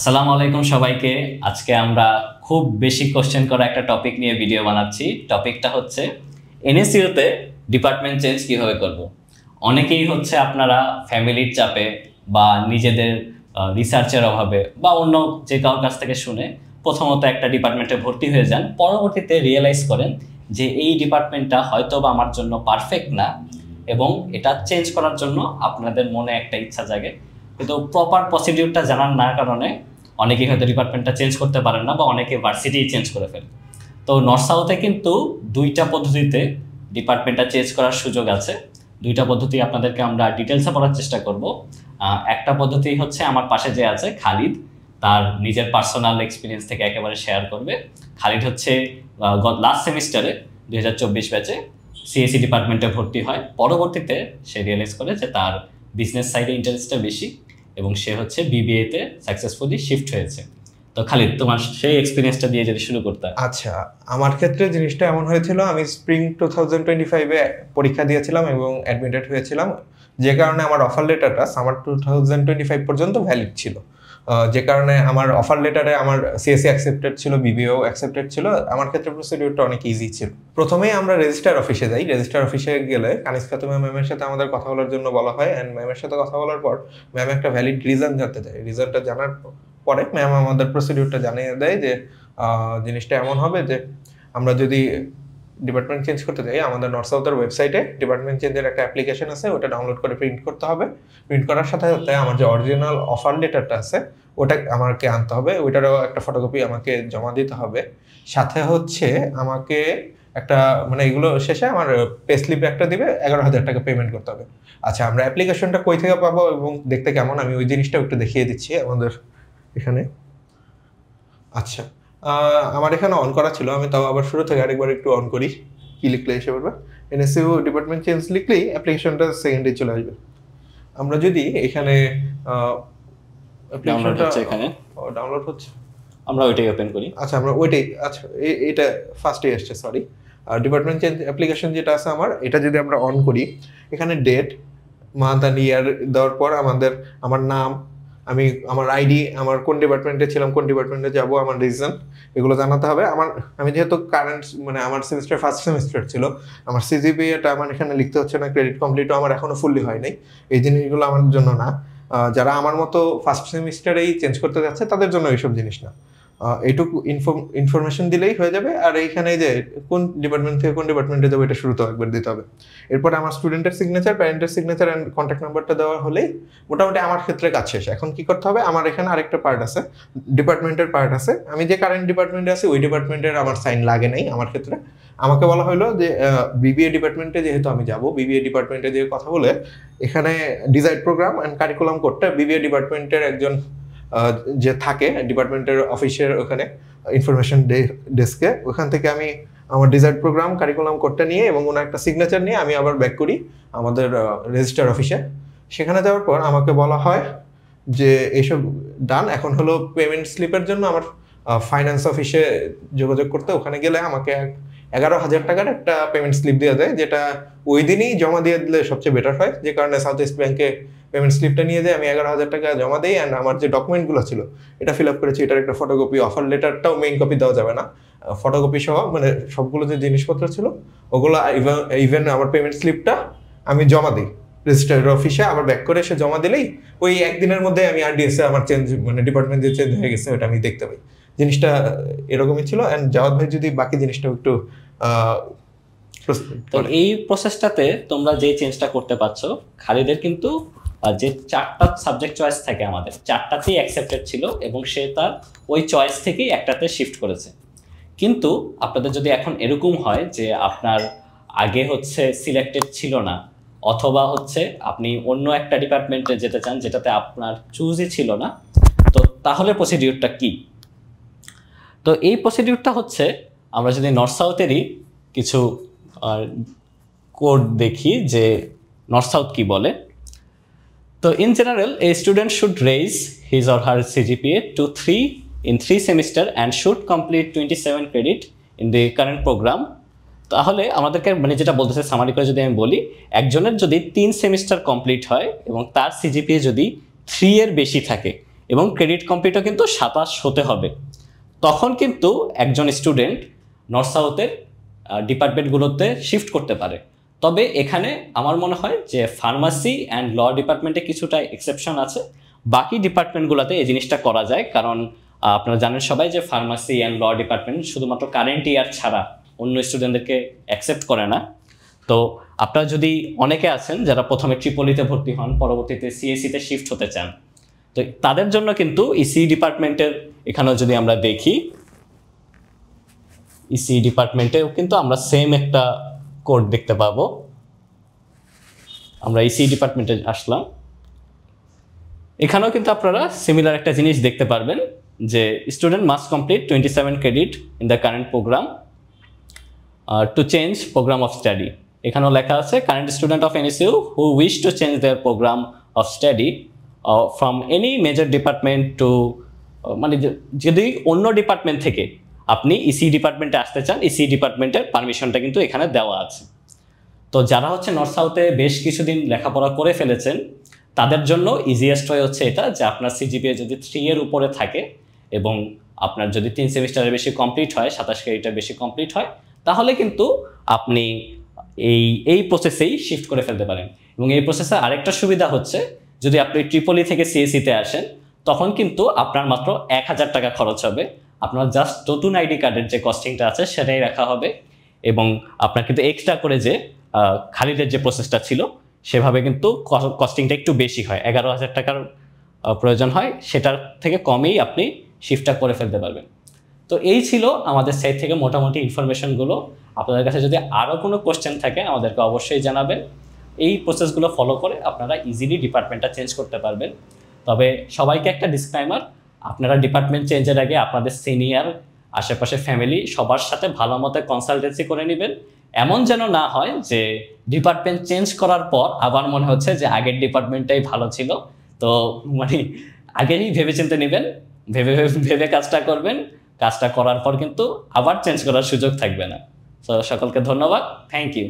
আসসালামু আলাইকুম সবাইকে। আজকে আমরা খুব বেশি কোশ্চেন করা একটা টপিক নিয়ে ভিডিও বানাচ্ছি। টপিকটা হচ্ছে এনএসইউতে ডিপার্টমেন্ট চেঞ্জ কিভাবে করব। অনেকেই হচ্ছে আপনারা ফ্যামিলির চাপে বা নিজেদের রিসার্চের অভাবে বা অন্য যে কারোর কাছ থেকে শুনে প্রথমত একটা ডিপার্টমেন্টে ভর্তি হয়ে যান, পরবর্তীতে রিয়েলাইজ করেন যে এই ডিপার্টমেন্টটা হয়তো বা আমার জন্য পারফেক্ট না এবং এটা চেঞ্জ করার জন্য আপনাদের মনে একটা ইচ্ছা জাগে, কিন্তু প্রপার প্রসিডিউরটা জানার না কারণে অনেকেই হয়তো ডিপার্টমেন্টটা চেঞ্জ করতে পারেন না বা অনেকে ভার্সিটি চেঞ্জ করে ফেলে। তো নর্থ সাউথে কিন্তু দুইটা পদ্ধতিতে ডিপার্টমেন্টটা চেঞ্জ করার সুযোগ আছে। দুইটা পদ্ধতি আপনাদেরকে আমরা ডিটেলসে বলার চেষ্টা করব। একটা পদ্ধতি হচ্ছে আমার পাশে যে আছে খালিদ, তার নিজের পার্সোনাল এক্সপিরিয়েন্স থেকে একেবারে শেয়ার করবে। খালিদ হচ্ছে লাস্ট সেমিস্টারে 2024 ব্যাচে সিএসসি ডিপার্টমেন্টে ভর্তি হয়। পরবর্তীতে সে রিয়েলাইজ করে যে তার বিজনেস সাইডে ইন্টারেস্টটা বেশি এবং সে হচ্ছে বিবিএতে সাকসেসফুলি শিফট হয়েছে। তো খালিদ, তোমার সেই এক্সপিরিয়েন্সটা দিয়ে যদি শুরু করতে। আচ্ছা, আমার ক্ষেত্রে জিনিসটা এমন হয়েছিল, আমি স্প্রিং 2025-এ পরীক্ষা দিয়েছিলাম এবং অ্যাডমিটেড হয়েছিলাম, যে কারণে আমার অফার লেটারটা সামার 2025 পর্যন্ত ভ্যালিড ছিল। যে কারণে আমার অফার লেটারে আমার সিএসসি অ্যাকসেপ্টেড ছিল, বিবিও অ্যাকসেপ্টেড ছিল। আমার ক্ষেত্রে প্রসিডিউরটা অনেক ইজি ছিল। প্রথমেই আমরা রেজিস্ট্রার অফিসে যাই। রেজিস্ট্রার অফিসে গেলে কানিজ খাতুমা ম্যামের সাথে আমাদের কথা বলার জন্য বলা হয়, অ্যান্ড ম্যামের সাথে কথা বলার পর ম্যাম একটা ভ্যালিড রিজন জানতে চায়। রিজনটা জানার পরে ম্যাম আমাদের প্রসিডিউরটা জানিয়ে দেয় যে জিনিসটা এমন হবে যে আমরা যদি ডিপার্টমেন্ট চেঞ্জ করতে চাই, আমাদের নর্থ সাউথের ওয়েবসাইটে ডিপার্টমেন্ট চেঞ্জের একটা অ্যাপ্লিকেশন আছে, ওটা ডাউনলোড করে প্রিন্ট করতে হবে। প্রিন্ট করার সাথে সাথে আমার যে অরিজিনাল অফার লেটারটা আছে ওটা আমাকে আনতে হবে, ওইটারও একটা ফটোকপি আমাকে জমা দিতে হবে। সাথে হচ্ছে আমাকে একটা এগুলো শেষে আমার পে স্লিপ একটা দিবে, 11,000 টাকা পেমেন্ট করতে হবে। আচ্ছা, আমরা অ্যাপ্লিকেশনটা কই থেকে পাবো এবং দেখতে কেমন, আমি ওই জিনিসটাও একটু দেখিয়ে দিচ্ছি আমাদের এখানে। আচ্ছা, আমার এখানে অন করা ছিল, আমি তাও আবার শুরু থেকে আরেকবার একটু অন করি। কি লিখলে এসে পড়বে, এনএসইউ ডিপার্টমেন্ট চেঞ্জ লিখলেই অ্যাপ্লিকেশনটা সেকেন্ডে চলে আসবে। আমরা যদি এখানে ডাউনলোড হচ্ছে, আমরা ওইটাই ওপেন করি। আচ্ছা, আমরা ওইটাই, আচ্ছা এটা ফার্স্টে আসছে, সরি। ডিপার্টমেন্ট চেঞ্জ অ্যাপ্লিকেশন যেটা আছে আমার, এটা যদি আমরা অন করি, এখানে ডেট, মান্থ অ্যান্ড ইয়ার দেওয়ার পর আমার নাম, আমার আইডি, আমার কোন ডিপার্টমেন্টে ছিলাম, কোন ডিপার্টমেন্টে যাব, আমার রিজন, এগুলো জানাতে হবে। আমি যেহেতু কারেন্ট আমার সেমিস্টার ফার্স্ট সেমিস্টার ছিল, আমার সিজিপিএটা আমার এখানে লিখতে হচ্ছে না, ক্রেডিট কমপ্লিটও আমার এখনো ফুললি হয় নাই। এই জিনিসগুলো আমার জন্য না। যারা আমার মতো ফার্স্ট সেমিস্টারেই চেঞ্জ করতে যাচ্ছে তাদের জন্য এইসব জিনিস না। এইটুকু ইনফরমেশন দিলেই হয়ে যাবে। আর এইখানে যে কোন ডিপার্টমেন্ট থেকে কোন ডিপার্টমেন্টে যাবে এটা শুরুতেও একবার দিতে হবে। এরপর আমার স্টুডেন্টের সিগনেচার, প্যারেন্টের সিগনেচার অ্যান্ড কন্ট্যাক্ট নাম্বারটা দেওয়া হলেই মোটামুটি আমার ক্ষেত্রে কাজ শেষ। এখন কি করতে হবে, আমার এখানে আরেকটা পার্ট আছে, ডিপার্টমেন্টের পার্ট আছে। আমি যে কারেন্ট ডিপার্টমেন্টে আছি ওই ডিপার্টমেন্টের আমার সাইন লাগে নাই আমার ক্ষেত্রে। আমাকে বলা হলো যে বিবিএ ডিপার্টমেন্টে যেহেতু আমি যাব, বিবিএ ডিপার্টমেন্টে যে কথা বলে এখানে ডিজাইন প্রোগ্রাম অ্যান্ড কারিকুলাম কোডটা বিবিএ ডিপার্টমেন্টের একজন যে থাকে ডিপার্টমেন্টের অফিসের ওখানে ইনফরমেশন ডেস্কে, ওখান থেকে আমি আমার ডিজাইন প্রোগ্রাম কারিকুলাম কোডটা নিয়ে এবং ওনার একটা সিগনেচার নিয়ে আমি আবার ব্যাক করি আমাদের রেজিস্টার অফিসে। সেখানে যাওয়ার পর আমাকে বলা হয় যে এইসব ডান, এখন হলো পেমেন্ট স্লিপের জন্য আমার ফাইন্যান্স অফিসে যোগাযোগ করতে। ওখানে গেলে আমাকে 11,000 টাকার একটা পেমেন্ট স্লিপ দেওয়া যায়, যেটা ওই দিনই জমা দিয়ে দিলে সবচেয়ে বেটার হয়। যে কারণে সাউথ ইস্ট ব্যাংকে পেমেন্ট স্লিপটা নিয়ে যাই, আমি 11,000 টাকা জমা দিই অ্যান্ড আমার যে ডকুমেন্টগুলো ছিল এটা ফিল আপ করেছি, এটার একটা ফটোকপি, অফার লেটারটাও মেইন কপি দেওয়া যাবে না, ফটোকপি সহ সবগুলো যে জিনিসপত্র ছিল ওগুলো, ইভেন আমার পেমেন্ট স্লিপটা আমি জমা দিই রেজিস্ট্রার অফিসে, আবার ব্যাক করে এসে জমা দিলেই ওই একদিনের মধ্যে আমি আরডিএসে আমার চেঞ্জ ডিপার্টমেন্ট যে চেঞ্জ হয়ে গেছে ওটা আমি দেখতে পাই। জিনিসটা এরকমই ছিল। অ্যান্ড জাওয়াদ ভাই যদি বাকি জিনিসটাও একটু তো এই প্রসেসটাতে তোমরা যে চেঞ্জটা করতে পারছো, খালিদের কিন্তু যে 4টা সাবজেক্ট চয়েস থাকে আমাদের 4টাতেই অ্যাকসেপ্টেড ছিল এবং সে তার ওই চয়েস থেকেই একটাতে শিফট করেছে। কিন্তু আপনাদের যদি এখন এরকম হয় যে আপনার আগে হচ্ছে সিলেক্টেড ছিল না, অথবা হচ্ছে আপনি অন্য একটা ডিপার্টমেন্টে যেতে চান যেটাতে আপনার চুজই ছিল না, তো তাহলে প্রসিডিউরটা কি? তো এই প্রসিডিউরটা হচ্ছে, আমরা যদি নর্থ সাউথেরই কিছু কোড দেখি যে নর্থ সাউথ কি বলে। তো in general, a student should raise his or her CGPA to 3 in 3 semester and should complete 27 credit in the current program। তাহলে আমাদেরকে যেটা বলতেছে সামারি করে যদি আমি বলি, একজনের যদি 3 সেমিস্টার কমপ্লিট হয় এবং তার সিজিপিএ যদি 3 এর বেশি থাকে এবং ক্রেডিট কমপ্লিটও কিন্তু 27 হতে হবে। তখন কিন্তু একজন স্টুডেন্ট নর্থ সাউথের ডিপার্টমেন্টগুলোতে শিফট করতে পারে। তবে এখানে আমার মনে হয় যে ফার্মাসি অ্যান্ড ল ডিপার্টমেন্টে কিছুটা এক্সেপশন আছে, বাকি ডিপার্টমেন্টগুলোতে এই জিনিসটা করা যায়। কারণ আপনারা জানেন সবাই যে ফার্মাসি অ্যান্ড ল ডিপার্টমেন্ট শুধুমাত্র কারেন্ট ইয়ার ছাড়া অন্য স্টুডেন্টদেরকে অ্যাকসেপ্ট করে না। তো আপনারা যদি অনেকে আছেন যারা প্রথমে ট্রিপলিতে ভর্তি হন, পরবর্তীতে সিএসিতে শিফট হতে চান, তো তাদের জন্য কিন্তু ইসি ডিপার্টমেন্টের এখানেও যদি আমরা দেখি, ইসি ডিপার্টমেন্টেও কিন্তু আমরা সেম একটা কোড দেখতে পাবো। আমরা ইসি ডিপার্টমেন্টে আসলাম, এখানেও কিন্তু আপনারা সিমিলার একটা জিনিস দেখতে পারবেন যে student must complete 27 credit in the current programme to change programme of study. এখানেও লেখা আছে current student of NSU who wish to change their programme of study from any major department to, মানে যদি অন্য ডিপার্টমেন্ট থেকে আপনি EC ডিপার্টমেন্টে আসতে চান, ইসি ডিপার্টমেন্টের পারমিশনটা কিন্তু এখানে দেওয়া আছে। তো যারা হচ্ছে নর্থ সাউথে বেশ কিছুদিন লেখাপড়া করে ফেলেছেন তাদের জন্য ইজিয়েস্ট ওয়ে হচ্ছে এটা যে আপনার সিজিপিএ যদি 3 এর উপরে থাকে এবং আপনার যদি 3 সেমিস্টারের বেশি কমপ্লিট হয়, 27 ক্রেডিটের বেশি কমপ্লিট হয়, তাহলে কিন্তু আপনি এই প্রসেসেই শিফট করে ফেলতে পারেন। এবং এই প্রসেসে আরেকটা সুবিধা হচ্ছে যদি আপনি ট্রিপলি থেকে সিএসিতে আসেন তখন কিন্তু আপনার মাত্র 1000 টাকা খরচ হবে। আপনার জাস্ট নতুন আইডি কার্ডের যে কস্টিংটা আছে সেটাই রাখা হবে এবং আপনার কিন্তু এক্সট্রা করে যে খালিদের যে প্রসেসটা ছিল সেভাবে কিন্তু কস্টিংটা একটু বেশি হয়, 11,000 টাকার প্রয়োজন হয়, সেটার থেকে কমেই আপনি শিফটটা করে ফেলতে পারবেন। তো এই ছিল আমাদের সাইড থেকে মোটামুটি ইনফরমেশনগুলো। আপনাদের কাছে যদি আরও কোনো কোশ্চেন থাকে আমাদেরকে অবশ্যই জানাবেন। এই প্রসেসগুলো ফলো করে আপনারা ইজিলি ডিপার্টমেন্টটা চেঞ্জ করতে পারবেন। তবে সবাইকে একটা ডিসক্লাইমার, আপনারা ডিপার্টমেন্ট চেঞ্জের আগে আপনাদের সিনিয়র, আশেপাশে ফ্যামিলি সবার সাথে ভালো মতো কনসালটেন্সি করে নেবেন। এমন যেন না হয় যে ডিপার্টমেন্ট চেঞ্জ করার পর আবার মনে হচ্ছে যে আগের ডিপার্টমেন্টটাই ভালো ছিল। তো মানে আগেই ভেবেচিন্তে নেবেন, ভেবে কাজটা করবেন, কাজটা করার পর কিন্তু আবার চেঞ্জ করার সুযোগ থাকবে না। তো সকলকে ধন্যবাদ, থ্যাংক ইউ।